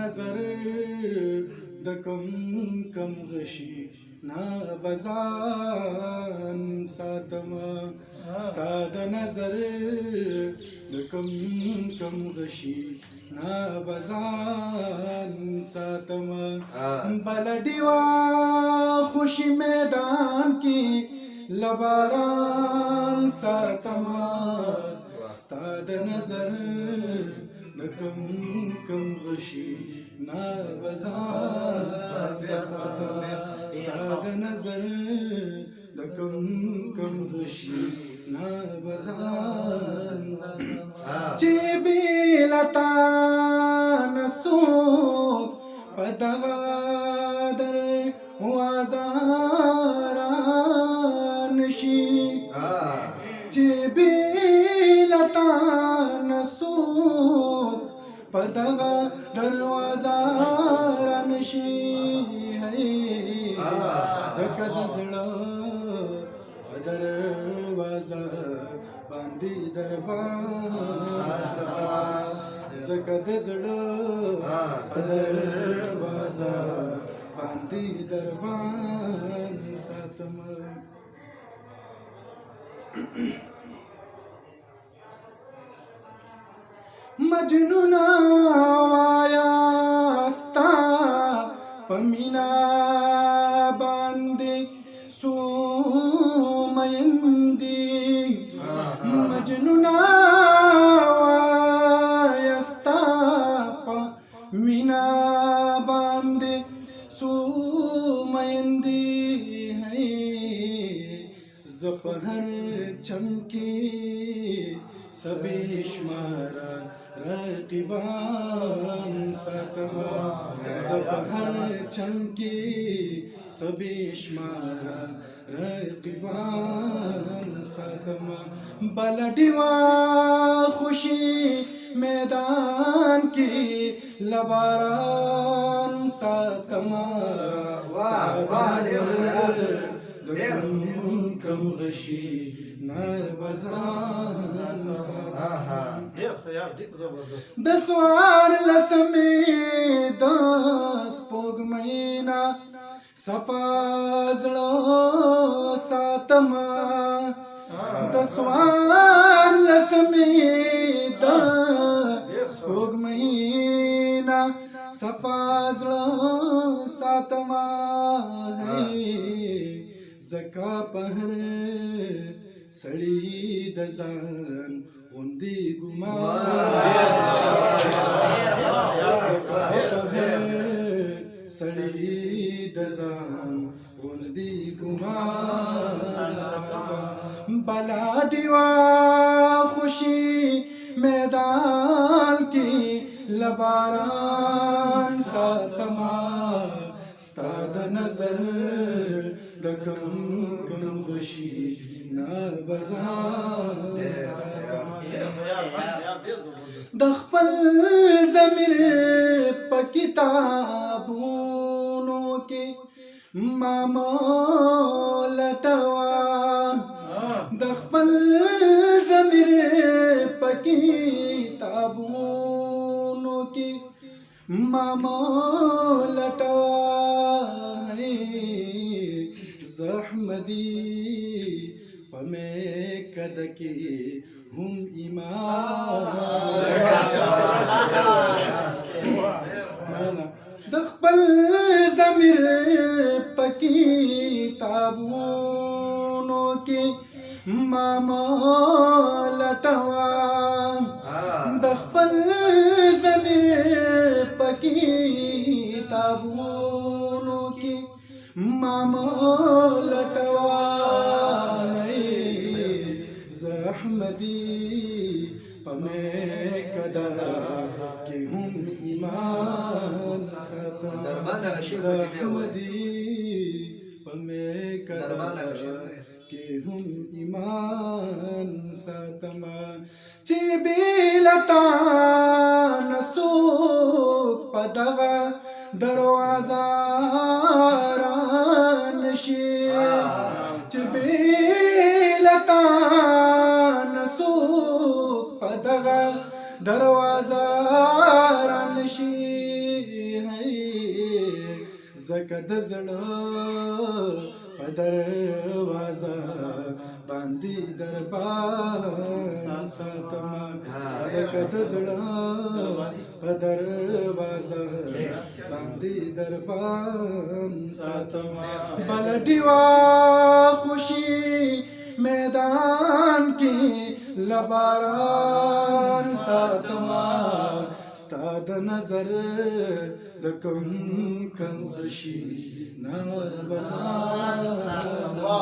نظر د کم کم غشي نا بزان ساتم ستا د نظر د کم کم غشي نا بزان ساتم بل ډیوا خوشي میدان کې لباران ساتم ستا د نظر د کم کم غشي نا بزان ساتم ستا د نظر د کم کم غشي نا بزان چې بیلتا نسوک پدغا در وازاران شي چې بیلتا نسوک پدغا دروازه رانشي زکه د زړه په دروازه باندې دربان زکه د زړه په دروازه باندې دربان ساتم مجنون وایا ستا پمینا باندې سو مېندې مجنون وایا ستا پمینا باندې سو مېندې زپهر چمکی سبی شمارا رقیبان ساتم زبهر چمکی سبی شمارا رقیبان ساتم بلډیوا خوشی میدان کی لباران ساتم کم غشی نا بزان د سوار لسمې د سپوږمینا صفا زړه ساتم د سوار لسمې د سپوږمینا صفا زړه ساتم زکا پهر سړی د ځان غوندې ګمان سړی د ځان غوندې ګمان بلا ډیوا خوشي میدان کې لباران ساتم ستا د نظر د کم کم غشي نا بزان د خپل ضمیر په کتابونو کې ما لټوا د خپل ضمیر په کتابونو کې ما لټوا زحمدی پمه کدکی هم ایمان د خپل ضمیر په کتابونو کې ما لټوا د خپل ضمیر په کتابونو کې ما لټوا زحمدی پمه کدا کې هم ایمان ساتم زحمدی پمه کدا کې هم ایمان ساتم چې بیلتا نسوک پدغه دروازه رانشي چې بیلتا نسوک پدغه دروازه رانشي زکه د زړه په دروازه باندې دربان ساتما زکه د زړه په دروازه باندې دربان ساتما بل ډیوا خوشي میدان کې لباران ساتما ستاد نظر د کوم کم غشي نا بزان ساتما